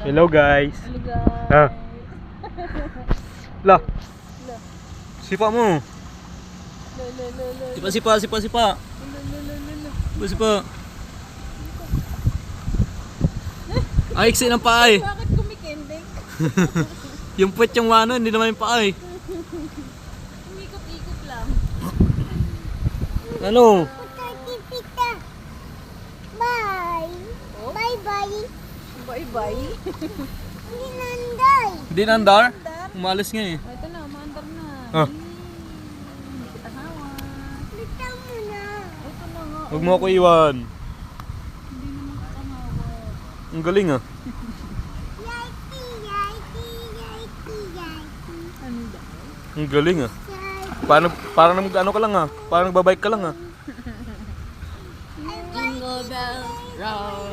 Hello guys. Hello guys. Ah. Lah. Lo. Sipa mo. Lo. Sipa. Lo. Sipa. Ay, iksi ng paa eh. Bakit kumikinding? Yung puwet yung wano, hindi naman yung paa eh. Umikot-ikot lang. Ano? Bye. Oh? Bye-bye. Bye-bye. Ninanday. Hindi na andar? Umalis nga eh. Oh, ito na, umaandar na. Ah. Hindi kita hawa. Bitaw mo na. Ito na nga. Huwag mo ako iwan. Hindi naman kita hawa. Ang galing ah. Yikey, yikey, yikey, yikey. Ano ba? Ang galing ah. Yikey. Parang nag-ano ka lang ah. Parang nagbabike ka lang ah. Jingle bells roll.